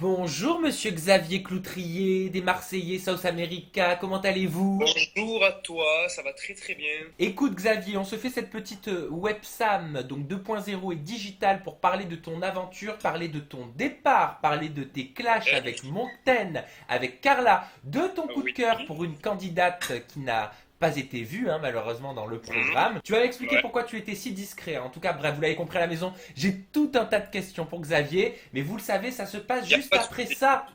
Bonjour Monsieur Xavier Cloutrier des Marseillais South America, comment allez-vous? Bonjour à toi, ça va très très bien. Écoute Xavier, on se fait cette petite websam, donc 2.0 et digital pour parler de ton aventure, parler de ton départ, parler de tes clashs avec Montaigne, avec Carla, de ton coup de Oui. cœur pour une candidate qui n'a pas été vue malheureusement dans le Mhm. programme. Tu vas m'expliquer Ouais. pourquoi tu étais si discret. En tout cas, bref, vous l'avez compris à la maison, j'ai tout un tas de questions pour Xavier, mais vous le savez, ça se passe Y a juste pas de après souci. ça.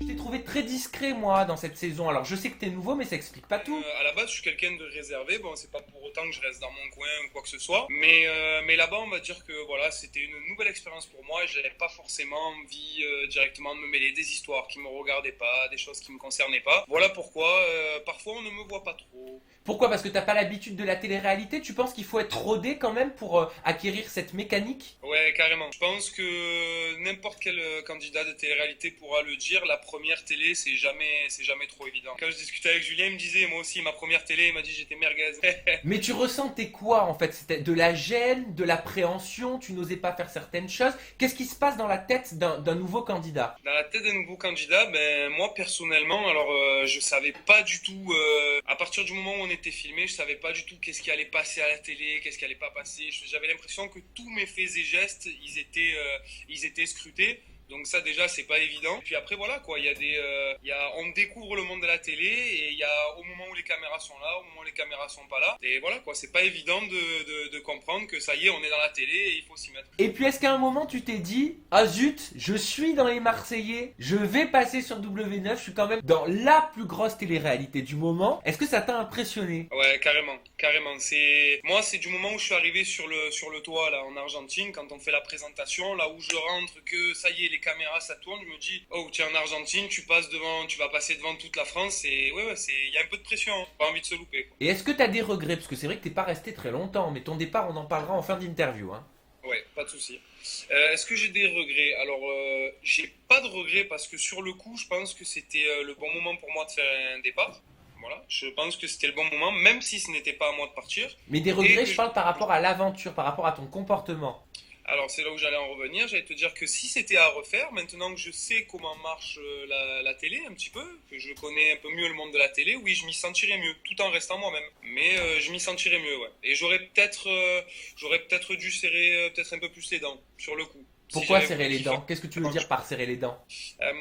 Je t'ai trouvé très discret, moi, dans cette saison. Alors, je sais que t'es nouveau, mais ça explique pas tout. À la base, je suis quelqu'un de réservé. Bon, c'est pas pour autant que je reste dans mon coin ou quoi que ce soit. Mais là-bas, on va dire que voilà, c'était une nouvelle expérience pour moi. J'avais pas forcément envie directement de me mêler des histoires qui me regardaient pas, des choses qui me concernaient pas. Voilà pourquoi parfois on ne me voit pas trop. Pourquoi? Parce que t'as pas l'habitude de la télé-réalité? Tu penses qu'il faut être rodé quand même pour acquérir cette mécanique? Ouais, carrément. Je pense que n'importe quel candidat de télé-réalité pourra le dire. La première télé, c'est jamais trop évident. Quand je discutais avec Julien, il me disait, moi aussi, ma première télé, il m'a dit j'étais merguez. Mais tu ressentais quoi en fait? C'était de la gêne, de l'appréhension, tu n'osais pas faire certaines choses. Qu'est-ce qui se passe dans la tête d'un nouveau candidat? Dans la tête d'un nouveau candidat, ben moi personnellement, alors je savais pas du tout. À partir du moment où on était filmé, je savais pas du tout qu'est-ce qui allait passer à la télé, qu'est-ce qui allait pas passer. J'avais l'impression que tous mes faits et gestes, ils étaient scrutés. Donc ça déjà c'est pas évident. Puis après voilà quoi, on découvre le monde de la télé et il y a au moment où les caméras sont là, au moment où les caméras sont pas là. Et voilà quoi, c'est pas évident de comprendre que ça y est, on est dans la télé et il faut s'y mettre. Et puis est-ce qu'à un moment tu t'es dit, ah zut, je suis dans les Marseillais, je vais passer sur W9, je suis quand même dans la plus grosse télé-réalité du moment. Est-ce que ça t'a impressionné? Ouais, carrément, carrément. C'est du moment où je suis arrivé sur le toit là en Argentine, quand on fait la présentation, là où je rentre, que ça y est, les caméras ça tourne, je me dis, oh, tu es en Argentine, tu vas passer devant toute la France et ouais, il y a un peu de pression, hein. Pas envie de se louper, quoi. Et est-ce que t'as des regrets? Parce que c'est vrai que t'es pas resté très longtemps, mais ton départ on en parlera en fin d'interview. Ouais, pas de souci. Est-ce que j'ai des regrets? Alors, j'ai pas de regrets parce que sur le coup, je pense que c'était le bon moment pour moi de faire un départ. Voilà, je pense que c'était le bon moment, même si ce n'était pas à moi de partir. Mais des Et regrets, que je je- parle par rapport à l'aventure, par rapport à ton comportement. Alors c'est là où j'allais en revenir, j'allais te dire que si c'était à refaire, maintenant que je sais comment marche la télé un petit peu, que je connais un peu mieux le monde de la télé, oui, je m'y sentirais mieux, tout en restant moi-même. Mais je m'y sentirais mieux, ouais. Et j'aurais peut-être dû serrer peut-être un peu plus les dents, sur le coup. Si Pourquoi j'avais serrer voulu les qu'il fasse. dents? Qu'est-ce que tu veux dire par serrer les dents?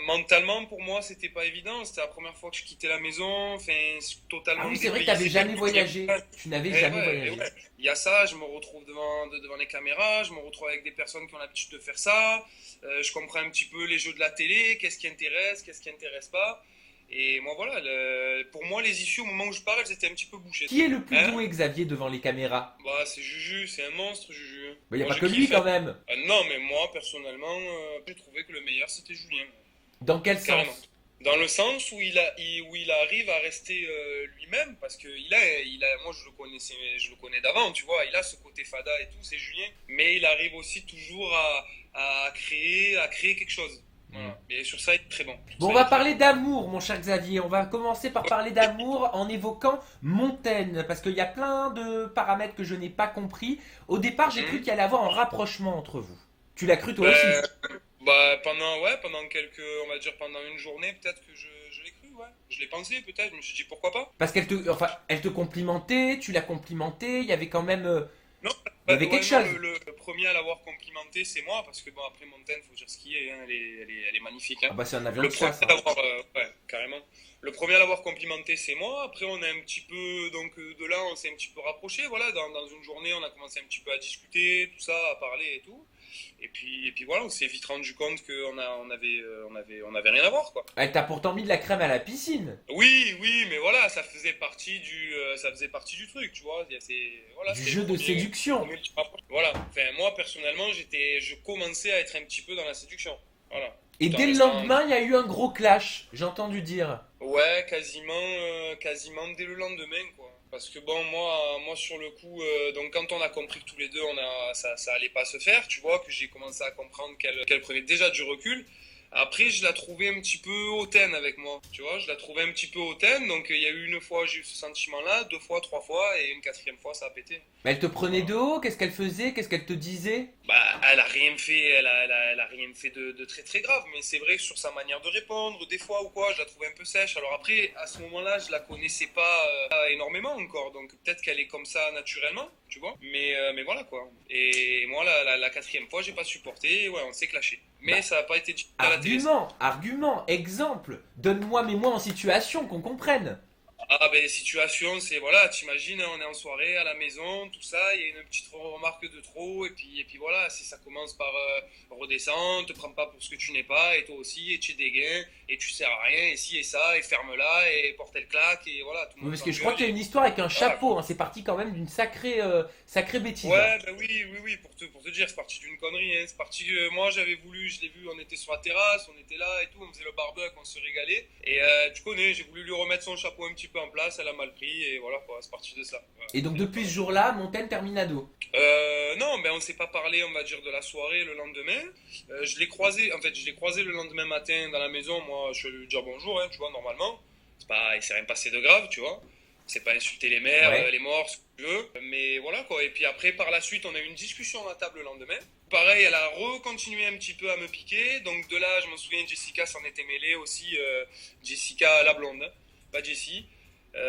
Mentalement, pour moi, c'était pas évident. C'était la première fois que je quittais la maison, enfin, Ah totalement oui, c'est vrai que t'avais dépaysé. jamais voyagé. Tu n'avais Et jamais ouais, et voyagé. ouais. Il y a ça, je me retrouve devant les caméras, je me retrouve avec des personnes qui ont l'habitude de faire ça. Je comprends un petit peu les jeux de la télé, qu'est-ce qui intéresse pas. Et moi, voilà, pour moi, les issues au moment où je parle, elles étaient un petit peu bouchées. Qui est le plus Hein? doué, Xavier, devant les caméras? Bah, c'est Juju, c'est un monstre, Juju. Il n'y a Moi, pas je que lui kiffe, hein. quand même. Non, mais moi, personnellement, j'ai trouvé que le meilleur, c'était Julien. Dans quel Carrément. sens? Dans le sens où il arrive à rester lui-même, parce que moi je le connais d'avant, tu vois, il a ce côté fada et tout, c'est Julien, mais il arrive aussi toujours à créer quelque chose. Hmm. Voilà. Et sur ça, il est très bon. Sur Bon, on ça, il va est très parler bon. d'amour, mon cher Xavier. On va commencer par parler d'amour en évoquant Montaigne, parce qu'il y a plein de paramètres que je n'ai pas compris. Au départ, j'ai cru Mhm. qu'il y allait avoir un rapprochement entre vous. Tu l'as cru toi aussi? Ben, pendant on va dire pendant une journée, peut-être que je l'ai cru, ouais. Je l'ai pensé, peut-être, je me suis dit pourquoi pas. Parce elle te complimentait, tu l'as complimenté, il y avait quand même, Non, il y avait quelque ouais, non, chose. le premier à l'avoir complimenté, c'est moi, parce que bon, après Montaigne, faut dire ce qui est, hein, elle est magnifique, Ah hein. bah c'est un avion Le de premier chasse. à l'avoir, ouais, carrément. Le premier à l'avoir complimenté, c'est moi. Après, on a un petit peu, donc de là, on s'est un petit peu rapproché. Voilà, dans une journée, on a commencé un petit peu à discuter, tout ça, à parler et tout. Et puis voilà, on s'est vite rendu compte on avait rien à voir, quoi. Elle t'a pourtant mis de la crème à la piscine. Oui, oui, mais voilà, ça faisait partie du truc, tu vois. Voilà, Du c'était jeu de séduction. premier petit rapprochement. Voilà. Enfin, moi, personnellement, je commençais à être un petit peu dans la séduction. Voilà. Et Tout en dès le restant. lendemain, il y a eu un gros clash, j'ai entendu dire. Ouais, quasiment dès le lendemain, quoi. Parce que bon, moi sur le coup, donc quand on a compris que tous les deux, ça allait pas se faire, tu vois, que j'ai commencé à comprendre qu'elle prenait déjà du recul. Après, je la trouvais un petit peu hautaine avec moi, tu vois, je la trouvais un petit peu hautaine, donc il y a eu une fois j'ai eu ce sentiment-là, deux fois, trois fois, et une quatrième fois ça a pété. Mais elle te prenait Voilà. de haut, qu'est-ce qu'elle faisait, qu'est-ce qu'elle te disait? Bah, elle a rien fait, elle a rien fait de très très grave, mais c'est vrai que sur sa manière de répondre, des fois ou quoi, je la trouvais un peu sèche. Alors après, à ce moment-là, je la connaissais pas énormément encore, donc peut-être qu'elle est comme ça naturellement, tu vois. Mais voilà quoi. Et moi, la quatrième fois, j'ai pas supporté, ouais, on s'est clashé. Mais Bah, ça n'a pas été dit à la télé. argument, exemple. Donne-moi, mets-moi en situation, qu'on comprenne. Ah ben situation, c'est voilà, t'imagines, hein, on est en soirée à la maison, tout ça, il y a une petite remarque de trop, et puis voilà, si ça commence par redescendre, te prends pas pour ce que tu n'es pas, et toi aussi, et tu es dégain, et tu sers à rien, et ci et ça, et ferme-la, et porte le claque, et voilà, tout le Oui, monde parce que je crois s'engueule, qu'il y a et une histoire avec un voilà. chapeau, hein. C'est parti quand même d'une sacrée bêtise, hein. Ouais, ben oui, oui, oui, pour te dire, c'est parti d'une connerie, hein. C'est parti, moi j'avais voulu, je l'ai vu, on était sur la terrasse, on était là et tout, on faisait le barbecue, on se régalait. Et tu connais, j'ai voulu lui remettre son chapeau un petit peu en place, elle a mal pris, et voilà quoi, c'est parti de ça. Voilà. Et donc depuis ce jour-là, Montaigne terminado. Non, ben on s'est pas parlé, on va dire, de la soirée le lendemain. Je l'ai croisé, en fait, je l'ai croisé le lendemain matin dans la maison, moi je suis allé lui dire bonjour, hein, tu vois, normalement. C'est pas, il s'est rien passé de grave, tu vois. C'est pas insulter les mères, Ouais. les morts, ce que tu veux. Mais voilà quoi. Et puis après, par la suite, on a eu une discussion à table le lendemain. Pareil, elle a recontinué un petit peu à me piquer. Donc de là, je m'en souviens, Jessica s'en était mêlée aussi. Jessica la blonde, hein, pas Jessie.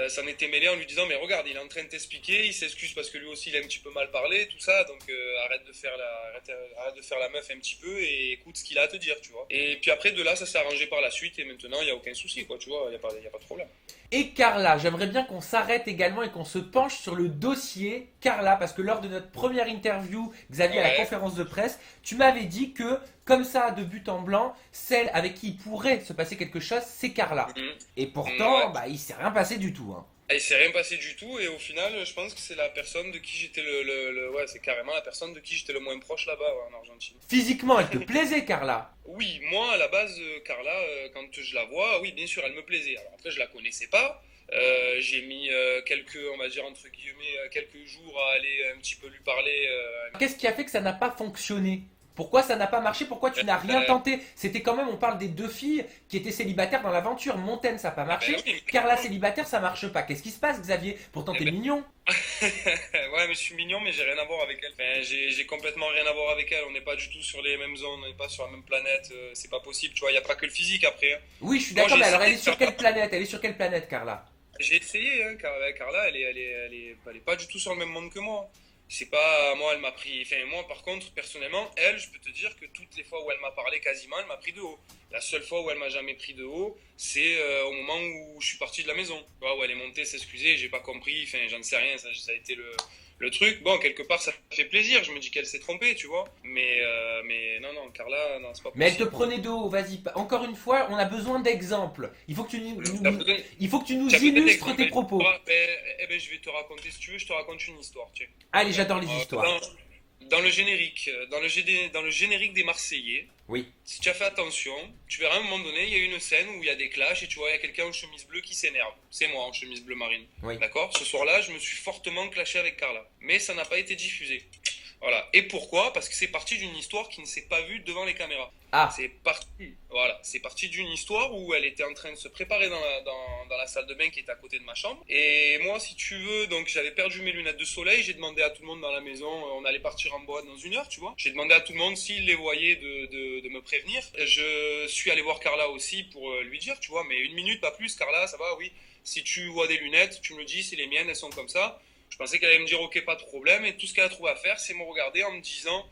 S'en était mêlé en lui disant mais regarde il est en train de t'expliquer, il s'excuse parce que lui aussi il a un petit peu mal parlé, tout ça, donc arrête de faire la meuf un petit peu et écoute ce qu'il a à te dire, tu vois. Et puis après de là ça s'est arrangé par la suite et maintenant il n'y a aucun souci quoi, tu vois, il y a pas de problème. Et Carla, j'aimerais bien qu'on s'arrête également et qu'on se penche sur le dossier Carla, parce que lors de notre première interview, Xavier, à la Ouais. conférence de presse, tu m'avais dit que, comme ça, de but en blanc, celle avec qui il pourrait se passer quelque chose, c'est Carla. Mhm. Et Ouais. pourtant, bah, il s'est rien passé du tout, hein. Et il s'est rien passé du tout et au final je pense que c'est la personne de qui j'étais ouais c'est carrément la personne de qui j'étais le moins proche là-bas ouais, en Argentine. Physiquement, elle te plaisait, Carla. Oui, moi à la base, Carla, quand je la vois, oui, bien sûr, elle me plaisait. Alors après, je la connaissais pas. J'ai mis quelques, on va dire entre guillemets, quelques jours à aller un petit peu lui parler. Qu'est-ce qui a fait que ça n'a pas fonctionné? Pourquoi ça n'a pas marché? Pourquoi tu n'as rien Euh, tenté? C'était quand même, on parle des deux filles qui étaient célibataires dans l'aventure. Montaigne, ça n'a pas ah ben marché. oui, Carla célibataire, ça marche pas. Qu'est-ce qui se passe, Xavier? Pourtant, eh t'es ben, mignon. ouais, mais je suis mignon, mais j'ai rien à voir avec elle. Enfin, j'ai complètement rien à voir avec elle. On n'est pas du tout sur les mêmes zones, on n'est pas sur la même planète. C'est pas possible, tu vois. Il y a pas que le physique après, hein. Oui, je suis Moi, d'accord, j'ai mais alors elle essayé est de sur faire. quelle planète? Elle est sur quelle planète, Carla? J'ai essayé, hein, Carla, elle est pas du tout sur le même monde que moi. C'est pas, moi, elle m'a pris, enfin, moi, par contre, personnellement, elle, je peux te dire que toutes les fois où elle m'a parlé quasiment, elle m'a pris de haut. La seule fois où elle m'a jamais pris de haut, c'est au moment où je suis parti de la maison. Tu vois, où elle est montée s'excuser, j'ai pas compris, enfin, j'en sais rien, ça a été le truc. Bon, quelque part, ça fait plaisir, je me dis qu'elle s'est trompée, tu vois. Mais non, non, Carla, non, c'est pas Mais elle te possible. prenait de haut, vas-y. Encore une fois, on a besoin d'exemples. Il faut que T'as besoin, il faut que tu nous t'as besoin illustres tes d'exemples. propos. Eh ben, je vais te raconter, si tu veux, je te raconte une histoire, tiens. Allez, j'adore les Euh, histoires. dans, dans le générique, dans le générique des Marseillais, Oui, si tu as fait attention, tu verras à un moment donné, il y a une scène où il y a des clashs et tu vois, il y a quelqu'un en chemise bleue qui s'énerve. C'est moi en chemise bleu marine. oui. D'accord? Ce soir-là, je me suis fortement clashé avec Carla. Mais ça n'a pas été diffusé. Voilà. Et pourquoi? Parce que c'est parti d'une histoire qui ne s'est pas vue devant les caméras. Ah, C'est parti, voilà, c'est parti d'une histoire où elle était en train de se préparer dans la salle de bain qui est à côté de ma chambre. Et moi, si tu veux, donc j'avais perdu mes lunettes de soleil. J'ai demandé à tout le monde dans la maison, on allait partir en boîte dans une heure, tu vois. J'ai demandé à tout le monde s'ils les voyaient de me prévenir. Je suis allé voir Carla aussi pour lui dire, tu vois, mais une minute, pas plus, Carla, ça va, oui. Si tu vois des lunettes, tu me le dis, c'est les miennes, elles sont comme ça. Je pensais qu'elle allait me dire ok pas de problème et tout ce qu'elle a trouvé à faire c'est me regarder en me disant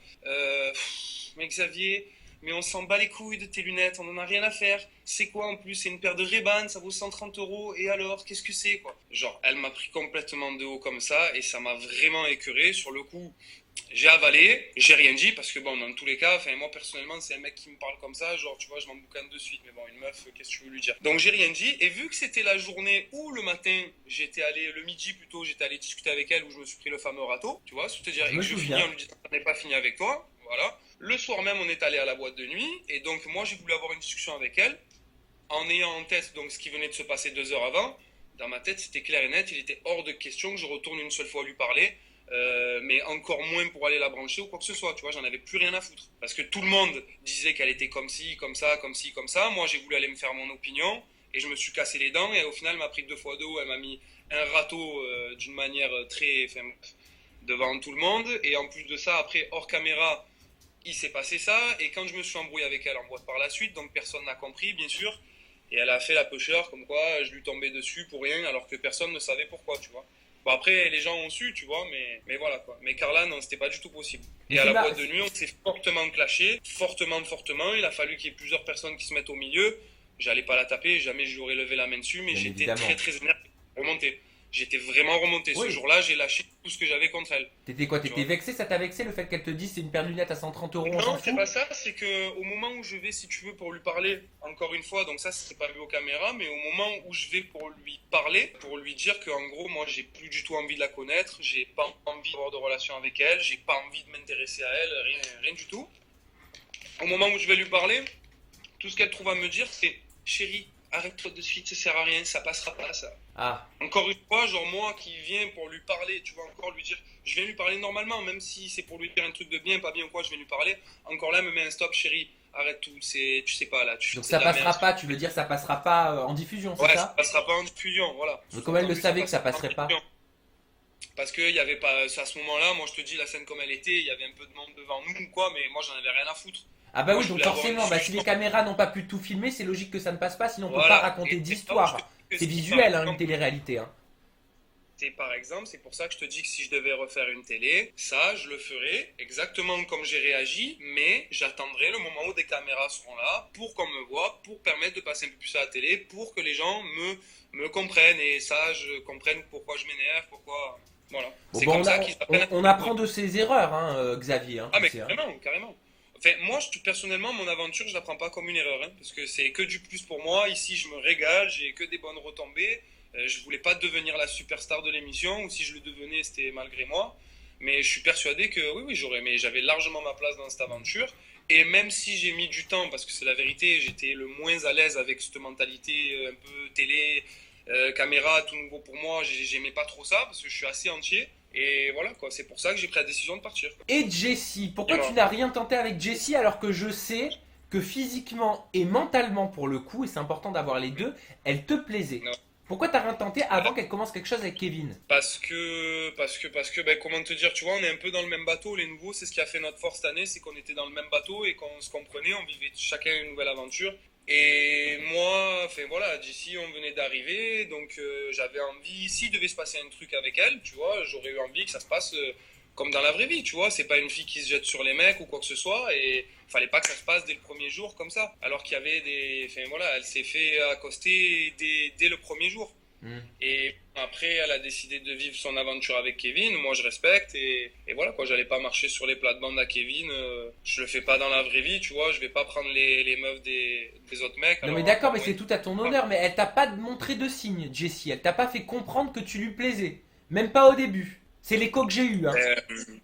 mais Xavier mais on s'en bat les couilles de tes lunettes, on en a rien à faire. C'est quoi en plus? C'est une paire de Ray-Ban, ça vaut 130 € et alors qu'est-ce que c'est quoi? Genre elle m'a pris complètement de haut comme ça et ça m'a vraiment écœuré sur le coup. J'ai avalé, j'ai rien dit parce que bon, dans tous les cas, enfin moi personnellement, c'est un mec qui me parle comme ça, genre tu vois, je m'en boucane de suite. Mais bon, une meuf, qu'est-ce que tu veux lui dire? Donc j'ai rien dit et vu que c'était la journée où le matin, j'étais allé le midi plutôt, j'étais allé discuter avec elle où je me suis pris le fameux râteau, tu vois, c'est-à-dire je et me que je finis souviens. en lui disant on n'est pas fini avec toi, voilà. Le soir même, on est allé à la boîte de nuit et donc moi j'ai voulu avoir une discussion avec elle en ayant en tête donc ce qui venait de se passer 2 heures avant. Dans ma tête, c'était clair et net, il était hors de question que je retourne une seule fois lui parler mais encore moins pour aller la brancher ou quoi que ce soit, tu vois, j'en avais plus rien à foutre. Parce que tout le monde disait qu'elle était comme ci, comme ça, comme ci, comme ça. Moi, j'ai voulu aller me faire mon opinion et je me suis cassé les dents et au final, elle m'a pris 2 fois de haut, elle m'a mis un râteau d'une manière très, enfin, devant tout le monde. Et en plus de ça, après, hors caméra, il s'est passé ça. Et quand je me suis embrouillé avec elle en boîte par la suite, donc personne n'a compris, bien sûr. Et elle a fait la pêcheur, comme quoi je lui tombais dessus pour rien, alors que personne ne savait pourquoi, tu vois. Bon, après, les gens ont su, tu vois, mais voilà, quoi. Mais Carla, non, c'était pas du tout possible. Mais Et à c'est la mar- boîte de nuit, on s'est fortement clashé, fortement, fortement. Il a fallu qu'il y ait plusieurs personnes qui se mettent au milieu. J'allais pas la taper, jamais je lui aurais levé la main dessus, mais Bien j'étais évidemment. très, très énervé, remonté. J'étais vraiment remonté. Ce Oui. jour-là, j'ai lâché tout ce que j'avais contre elle, T'étais quoi? tu T'étais vois. vexé? Ça t'a vexé le fait qu'elle te dise c'est une paire de lunettes à 130 euros, on s'en Non, c'est fout? pas ça, c'est que au moment où je vais, si tu veux, pour lui parler, encore une fois, donc ça, c'est pas vu aux caméras, mais au moment où je vais pour lui parler, pour lui dire qu'en gros, moi, j'ai plus du tout envie de la connaître, j'ai pas envie d'avoir de relation avec elle, j'ai pas envie de m'intéresser à elle, rien, rien du tout. Au moment où je vais lui parler, tout ce qu'elle trouve à me dire, c'est chérie, arrête-toi de suite, ça sert à rien, ça passera pas, ça. Ah, Encore une fois, genre moi qui viens pour lui parler, tu vas encore lui dire, je viens lui parler normalement, même si c'est pour lui dire un truc de bien, pas bien ou quoi, je viens lui parler. Encore là, elle me met un stop, chérie, arrête tout, c'est, tu sais pas là, donc c'est ça de la merde. passera pas, tu veux dire ça passera pas en diffusion, c'est Ouais, ça ça? passera pas en diffusion, voilà. Mais comment elle le Sous-entendu, ça savait que ça passera pas en passerait pas? diffusion. Parce qu'il y avait pas, à ce moment-là, moi je te dis la scène comme elle était, il y avait un peu de monde devant nous ou quoi, mais moi j'en avais rien à foutre. Ah bah Moi oui, je donc voulais avoir une forcément, bah, si les discussion. caméras n'ont pas pu tout filmer, c'est logique que ça ne passe pas, sinon on peut pas Voilà. raconter Et c'est là où je te d'histoire. dis que C'est si par visuel, hein, une exemple, télé-réalité. Hein. c'est par exemple, c'est pour ça que je te dis que si je devais refaire une télé, ça, je le ferais exactement comme j'ai réagi, mais j'attendrai le moment où des caméras seront là pour qu'on me voit, pour permettre de passer un peu plus à la télé, pour que les gens me comprennent et ça, je comprenne pourquoi je m'énerve, pourquoi. Voilà. Bon, C'est bah, comme ça qu'ils appellent on un peu. apprend de ses erreurs, hein, Xavier, hein, Ah, tu mais sais. Hein. carrément, carrément. Enfin, moi, personnellement, mon aventure, je la prends pas comme une erreur, hein, parce que c'est que du plus pour moi. Ici, je me régale, j'ai que des bonnes retombées. Je voulais pas devenir la superstar de l'émission, ou si je le devenais, c'était malgré moi. Mais je suis persuadé que oui, oui, mais j'avais largement ma place dans cette aventure. Et même si j'ai mis du temps, parce que c'est la vérité, j'étais le moins à l'aise avec cette mentalité un peu télé, caméra, tout nouveau pour moi. J'aimais pas trop ça, parce que je suis assez entier. Et voilà, quoi. C'est pour ça que j'ai pris la décision de partir. Et Jessie, pourquoi tu Dis-moi. n'as rien tenté avec Jessie alors que je sais que physiquement et mentalement pour le coup, et c'est important d'avoir les deux, elle te plaisait? Non. Pourquoi t'as rien tenté avant qu'elle commence quelque chose avec Kevin? Ben, comment te dire, tu vois, on est un peu dans le même bateau. Les nouveaux, c'est ce qui a fait notre force cette année, c'est qu'on était dans le même bateau et qu'on se comprenait, on vivait chacun une nouvelle aventure. Et moi, enfin voilà, Jessie, on venait d'arriver, donc j'avais envie, s'il devait se passer un truc avec elle, tu vois, j'aurais eu envie que ça se passe comme dans la vraie vie, tu vois. C'est pas une fille qui se jette sur les mecs ou quoi que ce soit, et fallait pas que ça se passe dès le premier jour comme ça. Alors qu'il y avait des. Enfin voilà, elle s'est fait accoster dès le premier jour. Hmm. Et après, elle a décidé de vivre son aventure avec Kevin. Moi, je respecte. Et voilà, quoi. J'allais pas marcher sur les plates-bandes à Kevin. Je le fais pas dans la vraie vie, tu vois. Je vais pas prendre les meufs des autres mecs. Non mais Alors, d'accord, mais encore c'est tout à ton honneur, mais elle t'a pas montré de signe, Jessie. Elle t'a pas fait comprendre que tu lui plaisais. Même pas au début. C'est l'écho que j'ai eu, hein. euh,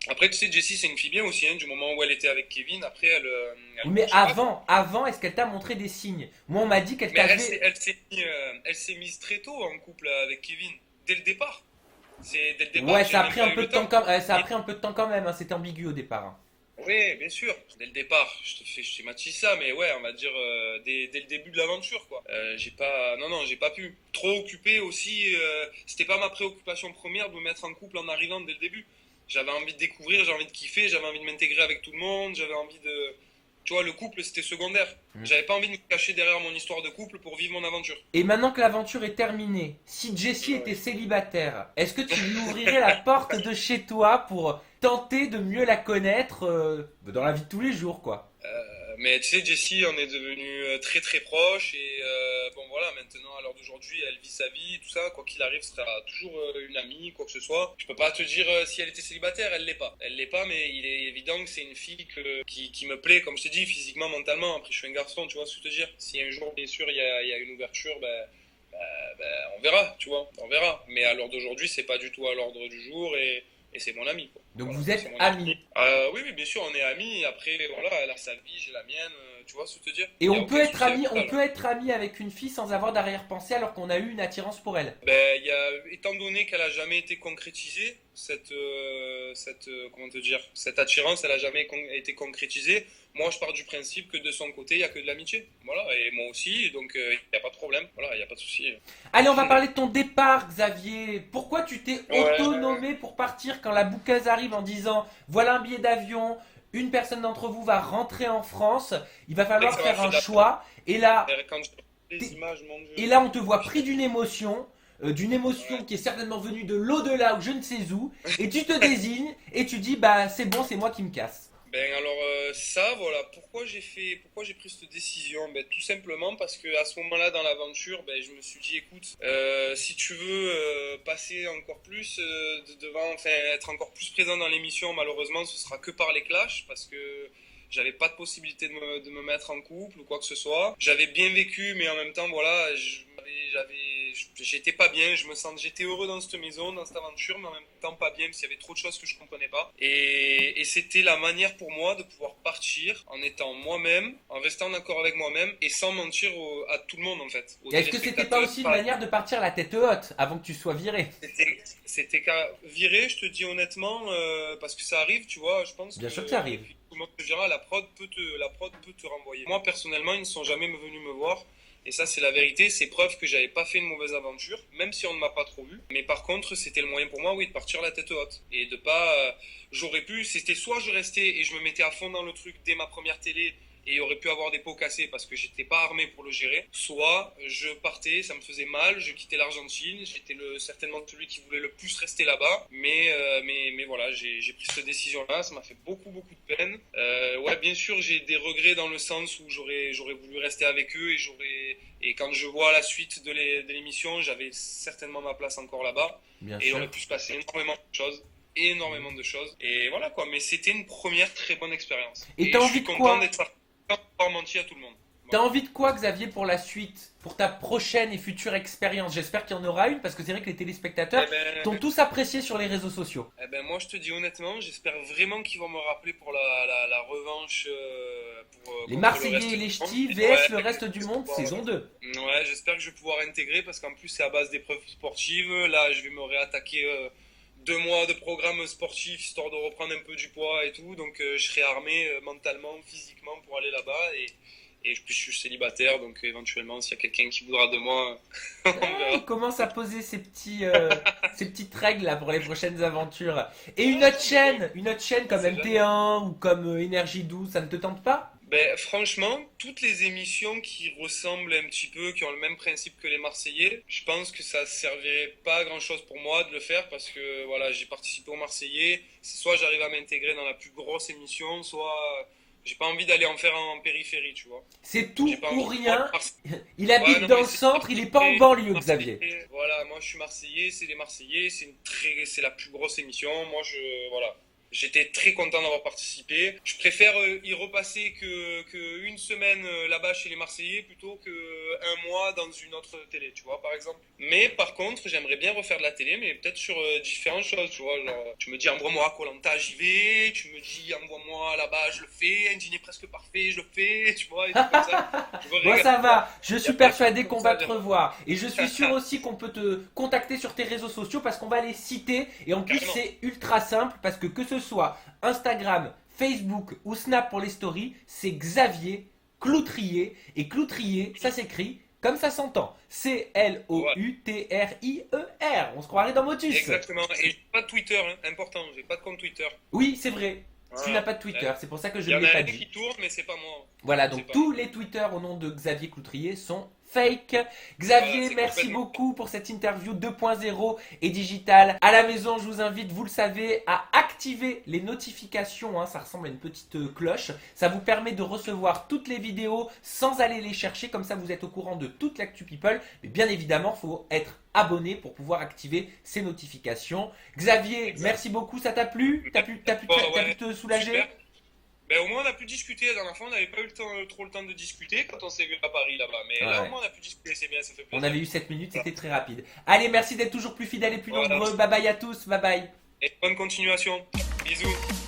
après, tu sais, Jessie, c'est une fille bien aussi, hein, du moment où elle était avec Kevin. Après, elle Oui, mais je sais pas. avant, est-ce qu'elle t'a montré des signes? Moi, on m'a dit qu'elle Mais t'avait. elle s'est mise très tôt en couple avec Kevin, dès le départ. C'est dès le départ, Ouais, j'ai ça a même pris pas un eu peu le de temps temps. ça a pris un peu de temps quand même, hein. C'était ambigu au départ. Hein. Oui, bien sûr, dès le départ, je schématise ça, mais ouais, on va dire dès le début de l'aventure, quoi. J'ai pas, non, non, j'ai pas pu. Trop occupé aussi, c'était pas ma préoccupation première de me mettre en couple en arrivant dès le début. J'avais envie de découvrir, j'avais envie de kiffer, j'avais envie de m'intégrer avec tout le monde, j'avais envie de, tu vois, le couple c'était secondaire. Hmm. J'avais pas envie de me cacher derrière mon histoire de couple pour vivre mon aventure. Et maintenant que l'aventure est terminée, si Jessie était célibataire, est-ce que tu lui ouvrirais la porte de chez toi pour tenter de mieux la connaître dans la vie de tous les jours, quoi? Mais tu sais, Jessie, on est devenus très très proches et bon voilà, maintenant à l'heure d'aujourd'hui, elle vit sa vie, tout ça, quoi qu'il arrive, ce sera toujours une amie, quoi que ce soit. Je peux pas te dire si elle était célibataire, elle l'est pas. Elle l'est pas, mais il est évident que c'est une fille qui me plaît, comme je te dis, physiquement, mentalement. Après, je suis un garçon, tu vois ce que je veux te dire. Si un jour, bien sûr, il y a une ouverture, on verra, tu vois, on verra. Mais à l'heure d'aujourd'hui, c'est pas du tout à l'ordre du jour et c'est mon ami, quoi. Donc Voilà, vous c'est êtes mon amis. ami. Oui, oui, bien sûr, on est amis. Après, voilà, elle a sa vie, j'ai la mienne. tu vois ce que je veux te dire? Et Il y a on peut aucun être souci avec ami, ça, on là. peut être ami avec une fille sans avoir d'arrière-pensée alors qu'on a eu une attirance pour elle. Ben, étant donné qu'elle a jamais été concrétisée, comment te dire, cette attirance, elle a jamais été concrétisée. Moi, je pars du principe que de son côté, il y a que de l'amitié. Voilà, et moi aussi, donc il n'y a pas de problème. Voilà, il n'y a pas de souci. Allez, on va parler de ton départ, Xavier. Pourquoi tu t'es Ouais, autonomé pour partir quand la bouqueuse arrive en disant voilà un billet d'avion, une personne d'entre vous va rentrer en France, il va c'est vrai que falloir ça m'a faire fait un de la choix. peine. Quand je regarde les images, mon Et Dieu. là, on te voit pris d'une émotion Ouais. qui est certainement venue de l'au-delà ou je ne sais où, et tu te désignes et tu dis bah c'est bon, c'est moi qui me casse. Ben alors ça, voilà, pourquoi j'ai pris cette décision? Ben tout simplement parce que à ce moment-là dans l'aventure, ben je me suis dit, écoute, si tu veux passer encore plus devant, enfin être encore plus présent dans l'émission, malheureusement, ce sera que par les clashs parce que j'avais pas de possibilité de me mettre en couple ou quoi que ce soit. J'avais bien vécu, mais en même temps, voilà, j'étais pas bien. J'étais heureux dans cette maison, dans cette aventure, mais en même temps pas bien parce qu'il y avait trop de choses que je comprenais pas. Et c'était la manière pour moi de pouvoir partir en étant moi-même, en restant d'accord avec moi-même et sans mentir à tout le monde en fait, aux Est-ce que c'était pas téléspectateurs. aussi une manière de partir la tête haute avant que tu sois viré? C'était qu'à virer, je te dis honnêtement, parce que ça arrive, tu vois, je pense Bien que, sûr que ça et arrive. puis tout le monde te dira, la prod peut te renvoyer. Moi, personnellement, ils ne sont jamais venus me voir, et ça, c'est la vérité, c'est preuve que j'avais pas fait une mauvaise aventure, même si on ne m'a pas trop vu. Mais par contre, c'était le moyen pour moi, oui, de partir la tête haute, et de pas, j'aurais pu, c'était soit je restais et je me mettais à fond dans le truc dès ma première télé, et il aurait pu avoir des pots cassés parce que j'étais pas armé pour le gérer. Soit je partais, ça me faisait mal, je quittais l'Argentine, j'étais certainement celui qui voulait le plus rester là-bas. Mais voilà, j'ai pris cette décision-là, ça m'a fait beaucoup de peine. Ouais, bien sûr, j'ai des regrets dans le sens où j'aurais voulu rester avec eux et quand je vois la suite de l'émission, j'avais certainement ma place encore là-bas Bien et il sûr. aurait pu se passer énormément de choses. Et voilà quoi, mais c'était une première très bonne expérience. Et Et t'as je envie suis de content quoi? d'être parti sans avoir menti à tout le monde. T'as Voilà. envie de quoi, Xavier, pour la suite? Pour ta prochaine et future expérience? J'espère qu'il y en aura une parce que c'est vrai que les téléspectateurs Eh ben, t'ont tous apprécié sur les réseaux sociaux. moi je te dis honnêtement, j'espère vraiment qu'ils vont me rappeler pour la revanche Les contre le Marseillais reste et du les monde. Ch'tis vs Ouais, le reste du monde, saison 2. ouais, j'espère que je vais pouvoir intégrer parce qu'en plus c'est à base d'épreuves sportives. Là, je vais me réattaquer 2 mois de programme sportif histoire de reprendre un peu du poids et tout. Donc je serai armé mentalement, physiquement pour aller là-bas et puis je suis célibataire donc éventuellement s'il y a quelqu'un qui voudra de moi, on Ah, il verra. commence à poser ces petites règles là pour les prochaines aventures. Et Ouais, une autre chaîne on comme sait jamais. MT1 ou comme Énergie 12, ça ne te tente pas? Ben, franchement, toutes les émissions qui ressemblent un petit peu, qui ont le même principe que les Marseillais, je pense que ça servirait pas à grand chose pour moi de le faire parce que voilà, j'ai participé aux Marseillais. C'est soit j'arrive à m'intégrer dans la plus grosse émission, soit j'ai pas envie d'aller en faire en périphérie, tu vois. C'est J'ai tout pas ou envie. Moi, rien. Il ouais, habite non, dans mais le c'est centre, il est pas en banlieue, Xavier. Marseillais. Voilà, moi je suis Marseillais, c'est les Marseillais, c'est la plus grosse émission. Moi, voilà. J'étais très content d'avoir participé. Je préfère y repasser que une semaine là-bas chez les Marseillais plutôt que un mois dans une autre télé, tu vois, par exemple. Mais par contre, j'aimerais bien refaire de la télé, mais peut-être sur différentes choses, tu vois. Genre, tu me dis envoie-moi à koh j'y vais. Tu me dis envoie-moi là-bas, je le fais. Un dîner presque parfait, je le fais, tu vois, et tout comme ça. Je veux Bon, régaler, ça tu vois. va, je Il y a suis plein de trucs persuadé comme qu'on ça, va te j'aimerais. revoir. Et je suis sûr aussi qu'on peut te contacter sur tes réseaux sociaux parce qu'on va les citer. Et en plus, Carrément. c'est ultra simple parce que ce soit Instagram, Facebook ou Snap pour les stories, c'est Xavier Cloutrier. Et Cloutrier, ça s'écrit comme ça s'entend. Voilà. Cloutrier. On se croirait dans Motus. Exactement. Et j'ai pas de Twitter, hein, important, j'ai pas de compte Twitter. Oui, c'est vrai. Tu n'as Voilà. pas de Twitter, c'est pour ça que je Il y ne en l'ai a pas un dit. qui tourne, mais c'est pas moi. Voilà, C'est donc pas moi. tous les Twitter au nom de Xavier Cloutrier sont fake. Voilà, Xavier, c'est merci complètement. beaucoup pour cette interview 2.0 et digital. À la maison, je vous invite, vous le savez, à activer les notifications. Ça ressemble à une petite cloche. Ça vous permet de recevoir toutes les vidéos sans aller les chercher. Comme ça, vous êtes au courant de toute l'actu people. Mais bien évidemment, il faut être abonné pour pouvoir activer ces notifications. Xavier, Exact. merci beaucoup. Ça t'a plu? Bon, T'as pu ouais, te soulager? super. Ben, au moins, on a pu discuter la dernière fois. On n'avait pas eu trop le temps de discuter quand on s'est vu à Paris là-bas. Mais là, au Ouais. moins, on a pu discuter. C'est bien, ça fait On plaisir. avait eu 7 minutes, c'était très rapide. Allez, merci d'être toujours plus fidèles et plus Voilà. nombreux. Bye bye à tous, bye bye. Et bonne continuation. Bisous.